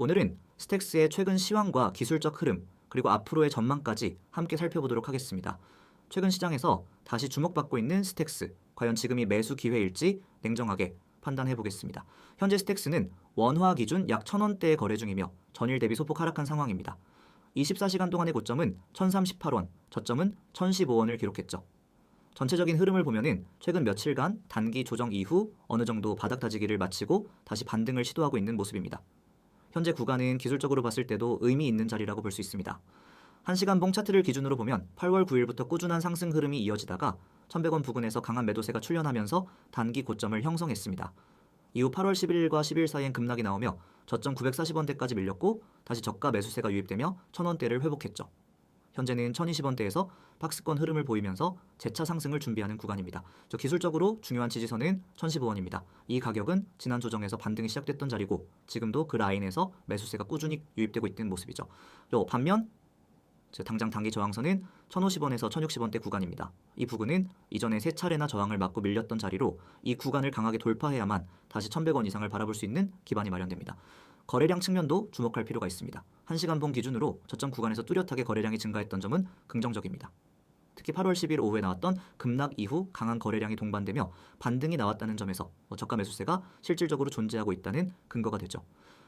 오늘은 스택스의 최근 시황과 기술적 흐름, 그리고 앞으로의 전망까지 함께 살펴보도록 하겠습니다. 최근 시장에서 다시 주목받고 있는 스택스, 과연 지금이 매수 기회일지 냉정하게 판단해 보겠습니다. 현재 스택스는 원화 기준 약 1,000원대에 거래 중이며 전일 대비 소폭 하락한 상황입니다. 24시간 동안의 고점은 1,038원, 저점은 1,015원을 기록했죠. 전체적인 흐름을 보면은 최근 며칠간 단기 조정 이후 어느 정도 바닥 다지기를 마치고 다시 반등을 시도하고 있는 모습입니다. 현재 구간은 기술적으로 봤을 때도 의미 있는 자리라고 볼 수 있습니다. 1시간 봉 차트를 기준으로 보면 8월 9일부터 꾸준한 상승 흐름이 이어지다가 1,100원 부근에서 강한 매도세가 출현하면서 단기 고점을 형성했습니다. 이후 8월 11일과 10일 사이엔 급락이 나오며 저점 940원대까지 밀렸고 다시 저가 매수세가 유입되며 1,000원대를 회복했죠. 현재는 1,020원대에서 박스권 흐름을 보이면서 재차 상승을 준비하는 구간입니다. 기술적으로 중요한 지지선은 1,015원입니다. 이 가격은 지난 조정에서 반등이 시작됐던 자리고 지금도 그 라인에서 매수세가 꾸준히 유입되고 있는 모습이죠. 또 반면 당장 단기 저항선은 1,050원에서 1,060원대 구간입니다. 이 부근은 이전에 3차례나 저항을 맞고 밀렸던 자리로 이 구간을 강하게 돌파해야만 다시 1,100원 이상을 바라볼 수 있는 기반이 마련됩니다. 거래량 측면도 주목할 필요가 있습니다. 1시간 봉 기준으로 저점 구간에서 뚜렷하게 거래량이 증가했던 점은 긍정적입니다. 특히 8월 10일 오후에 나왔던 급락 이후 강한 거래량이 동반되며 반등이 나왔다는 점에서 저가 매수세가 실질적으로 존재하고 있다는 근거가 되죠.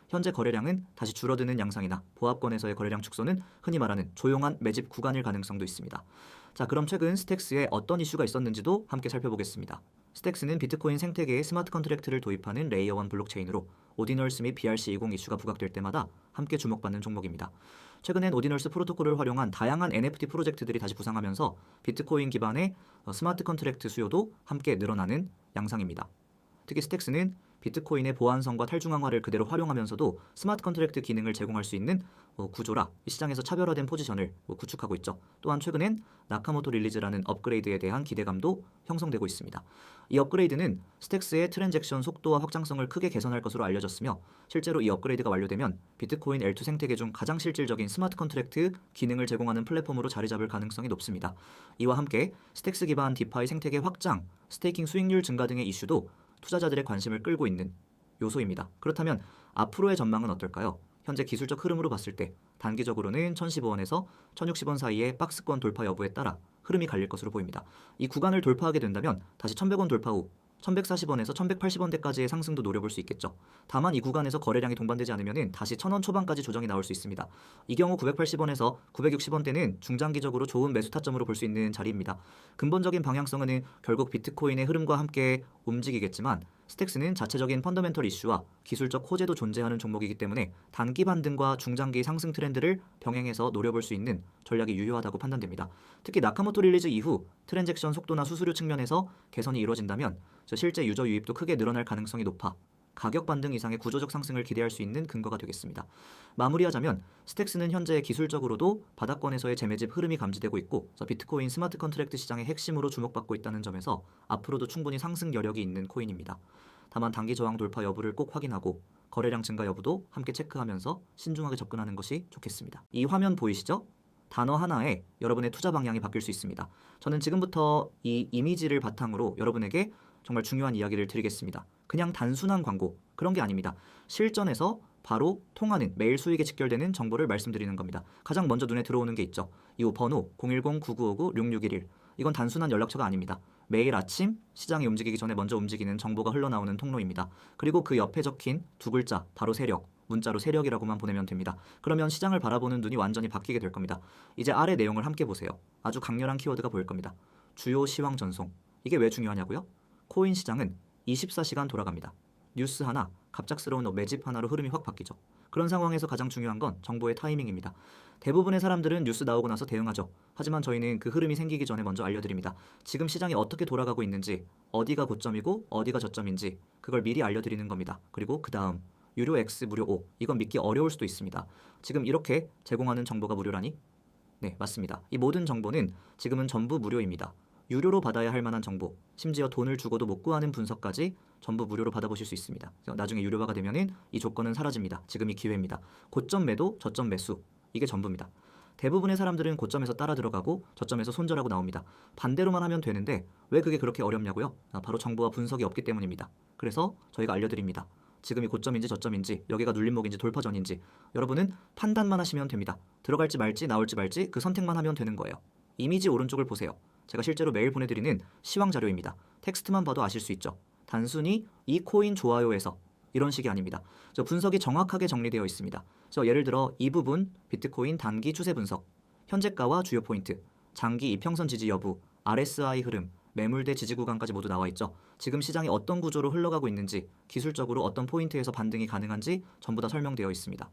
현재 거래량은 다시 줄어드는 양상이나 보합권에서의 거래량 축소는 흔히 말하는 조용한 매집 구간일 가능성도 있습니다. 자, 그럼 최근 스택스에 어떤 이슈가 있었는지도 함께 살펴보겠습니다. 스택스는 비트코인 생태계에 스마트 컨트랙트를 도입하는 레이어 1 블록체인으로 오디널스 및 BRC20 이슈가 부각될 때마다 함께 주목받는 종목입니다. 최근엔 오디널스 프로토콜을 활용한 다양한 NFT 프로젝트들이 다시 부상하면서 비트코인 기반의 스마트 컨트랙트 수요도 함께 늘어나는 양상입니다. 특히 스택스는 비트코인의 보안성과 탈중앙화를 그대로 활용하면서도 스마트 컨트랙트 기능을 제공할 수 있는 구조라 시장에서 차별화된 포지션을 구축하고 있죠. 또한 최근엔 나카모토 릴리즈라는 업그레이드에 대한 기대감도 형성되고 있습니다. 이 업그레이드는 스택스의 트랜잭션 속도와 확장성을 크게 개선할 것으로 알려졌으며 실제로 이 업그레이드가 완료되면 비트코인 L2 생태계 중 가장 실질적인 스마트 컨트랙트 기능을 제공하는 플랫폼으로 자리 잡을 가능성이 높습니다. 이와 함께 스택스 기반 디파이 생태계 확장, 스테이킹 수익률 증가 등의 이슈도 투자자들의 관심을 끌고 있는 요소입니다. 그렇다면 앞으로의 전망은 어떨까요? 현재 기술적 흐름으로 봤을 때 단기적으로는 1,015원에서 1,060원 사이의 박스권 돌파 여부에 따라 흐름이 갈릴 것으로 보입니다. 이 구간을 돌파하게 된다면 다시 1,100원 돌파 후 1,140원에서 1,180원대까지의 상승도 노려볼 수 있겠죠. 다만 이 구간에서 거래량이 동반되지 않으면 다시 1,000원 초반까지 조정이 나올 수 있습니다. 이 경우 980원에서 960원대는 중장기적으로 좋은 매수 타점으로 볼 수 있는 자리입니다. 근본적인 방향성은 결국 비트코인의 흐름과 함께 움직이겠지만 스택스는 자체적인 펀더멘털 이슈와 기술적 호재도 존재하는 종목이기 때문에 단기 반등과 중장기 상승 트렌드를 병행해서 노려볼 수 있는 전략이 유효하다고 판단됩니다. 특히 나카모토 릴리즈 이후 트랜잭션 속도나 수수료 측면에서 개선이 이루어진다면 실제 유저 유입도 크게 늘어날 가능성이 높아 가격 반등 이상의 구조적 상승을 기대할 수 있는 근거가 되겠습니다. 마무리하자면 스택스는 현재 기술적으로도 바닥권에서의 재매집 흐름이 감지되고 있고 비트코인 스마트 컨트랙트 시장의 핵심으로 주목받고 있다는 점에서 앞으로도 충분히 상승 여력이 있는 코인입니다. 다만 단기 저항 돌파 여부를 꼭 확인하고 거래량 증가 여부도 함께 체크하면서 신중하게 접근하는 것이 좋겠습니다. 이 화면 보이시죠? 단어 하나에 여러분의 투자 방향이 바뀔 수 있습니다. 저는 지금부터 이 이미지를 바탕으로 여러분에게 정말 중요한 이야기를 드리겠습니다. 그냥 단순한 광고, 그런 게 아닙니다. 실전에서 바로 통하는 매일 수익에 직결되는 정보를 말씀드리는 겁니다. 가장 먼저 눈에 들어오는 게 있죠. 이 번호 010-9959-6611. 이건 단순한 연락처가 아닙니다. 매일 아침 시장이 움직이기 전에 먼저 움직이는 정보가 흘러나오는 통로입니다. 그리고 그 옆에 적힌 두 글자, 바로 세력. 문자로 세력이라고만 보내면 됩니다. 그러면 시장을 바라보는 눈이 완전히 바뀌게 될 겁니다. 이제 아래 내용을 함께 보세요. 아주 강렬한 키워드가 보일 겁니다. 주요 시황 전송. 이게 왜 중요하냐고요? 코인 시장은 24시간 돌아갑니다. 뉴스 하나, 갑작스러운 매집 하나로 흐름이 확 바뀌죠. 그런 상황에서 가장 중요한 건 정보의 타이밍입니다. 대부분의 사람들은 뉴스 나오고 나서 대응하죠. 하지만 저희는 그 흐름이 생기기 전에 먼저 알려드립니다. 지금 시장이 어떻게 돌아가고 있는지, 어디가 고점이고 어디가 저점인지 그걸 미리 알려드리는 겁니다. 그리고 그 다음 유료 X, 무료 O, 이건 믿기 어려울 수도 있습니다. 지금 이렇게 제공하는 정보가 무료라니? 네, 맞습니다. 이 모든 정보는 지금은 전부 무료입니다. 유료로 받아야 할 만한 정보, 심지어 돈을 주고도 못 구하는 분석까지 전부 무료로 받아보실 수 있습니다. 나중에 유료화가 되면은 이 조건은 사라집니다. 지금이 기회입니다. 고점 매도, 저점 매수, 이게 전부입니다. 대부분의 사람들은 고점에서 따라 들어가고 저점에서 손절하고 나옵니다. 반대로만 하면 되는데 왜 그게 그렇게 어렵냐고요? 바로 정보와 분석이 없기 때문입니다. 그래서 저희가 알려드립니다. 지금이 고점인지 저점인지, 여기가 눌림목인지 돌파전인지 여러분은 판단만 하시면 됩니다. 들어갈지 말지 나올지 말지 그 선택만 하면 되는 거예요. 이미지 오른쪽을 보세요. 제가 실제로 매일 보내드리는 시황 자료입니다. 텍스트만 봐도 아실 수 있죠. 단순히 이 코인 좋아요에서 이런 식이 아닙니다. 분석이 정확하게 정리되어 있습니다. 예를 들어 이 부분 비트코인 단기 추세 분석, 현재가와 주요 포인트, 장기 이평선 지지 여부, RSI 흐름, 매물대 지지 구간까지 모두 나와 있죠. 지금 시장이 어떤 구조로 흘러가고 있는지, 기술적으로 어떤 포인트에서 반등이 가능한지 전부 다 설명되어 있습니다.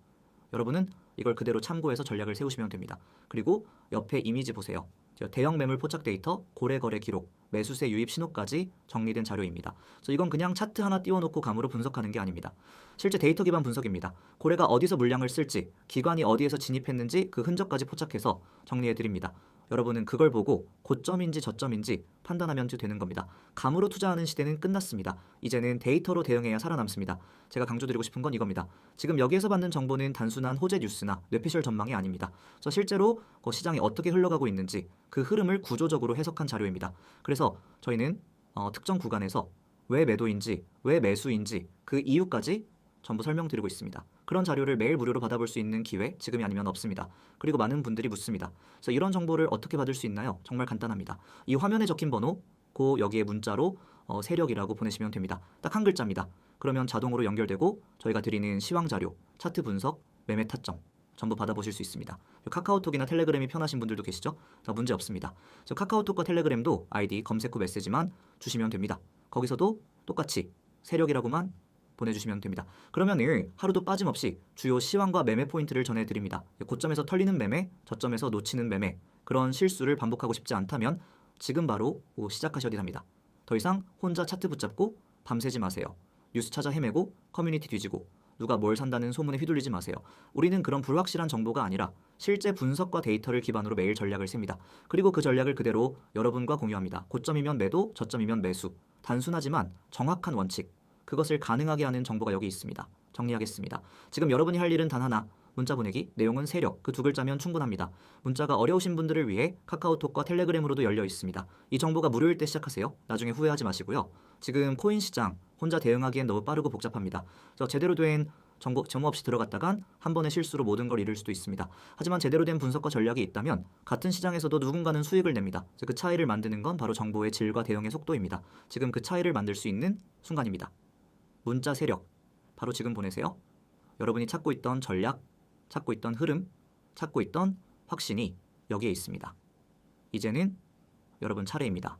여러분은 이걸 그대로 참고해서 전략을 세우시면 됩니다. 그리고 옆에 이미지 보세요. 대형 매물 포착 데이터, 고래 거래 기록, 매수세 유입 신호까지 정리된 자료입니다. 이건 그냥 차트 하나 띄워놓고 감으로 분석하는 게 아닙니다. 실제 데이터 기반 분석입니다. 고래가 어디서 물량을 쓸지, 기관이 어디에서 진입했는지 그 흔적까지 포착해서 정리해드립니다. 여러분은 그걸 보고 고점인지 저점인지 판단하면 되는 겁니다. 감으로 투자하는 시대는 끝났습니다. 이제는 데이터로 대응해야 살아남습니다. 제가 강조드리고 싶은 건 이겁니다. 지금 여기에서 받는 정보는 단순한 호재 뉴스나 뇌피셜 전망이 아닙니다. 실제로 시장이 어떻게 흘러가고 있는지 그 흐름을 구조적으로 해석한 자료입니다. 그래서 저희는 특정 구간에서 왜 매도인지, 왜 매수인지 그 이유까지 전부 설명드리고 있습니다. 그런 자료를 매일 무료로 받아볼 수 있는 기회 지금이 아니면 없습니다. 그리고 많은 분들이 묻습니다. 그래서 이런 정보를 어떻게 받을 수 있나요? 정말 간단합니다. 이 화면에 적힌 번호, 여기에 문자로 세력이라고 보내시면 됩니다. 딱 한 글자입니다. 그러면 자동으로 연결되고 저희가 드리는 시황 자료, 차트 분석, 매매 타점 전부 받아보실 수 있습니다. 카카오톡이나 텔레그램이 편하신 분들도 계시죠? 문제 없습니다. 카카오톡과 텔레그램도 아이디 검색 후 메시지만 주시면 됩니다. 거기서도 똑같이 세력이라고만 보내주시면 됩니다. 그러면은 하루도 빠짐없이 주요 시황과 매매 포인트를 전해드립니다. 고점에서 털리는 매매, 저점에서 놓치는 매매, 그런 실수를 반복하고 싶지 않다면 지금 바로 시작하셔야 합니다. 더 이상 혼자 차트 붙잡고 밤새지 마세요. 뉴스 찾아 헤매고 커뮤니티 뒤지고 누가 뭘 산다는 소문에 휘둘리지 마세요. 우리는 그런 불확실한 정보가 아니라 실제 분석과 데이터를 기반으로 매일 전략을 셉니다. 그리고 그 전략을 그대로 여러분과 공유합니다. 고점이면 매도, 저점이면 매수. 단순하지만 정확한 원칙. 그것을 가능하게 하는 정보가 여기 있습니다. 정리하겠습니다. 지금 여러분이 할 일은 단 하나. 문자 보내기, 내용은 세력, 그 두 글자면 충분합니다. 문자가 어려우신 분들을 위해 카카오톡과 텔레그램으로도 열려 있습니다. 이 정보가 무료일 때 시작하세요. 나중에 후회하지 마시고요. 지금 코인 시장 혼자 대응하기엔 너무 빠르고 복잡합니다. 제대로 된 정보 없이 들어갔다간 한 번의 실수로 모든 걸 잃을 수도 있습니다. 하지만 제대로 된 분석과 전략이 있다면 같은 시장에서도 누군가는 수익을 냅니다. 그 차이를 만드는 건 바로 정보의 질과 대응의 속도입니다. 지금 그 차이를 만들 수 있는 순간입니다. 문자 세력, 바로 지금 보내세요. 여러분이 찾고 있던 전략, 찾고 있던 흐름, 찾고 있던 확신이 여기에 있습니다. 이제는 여러분 차례입니다.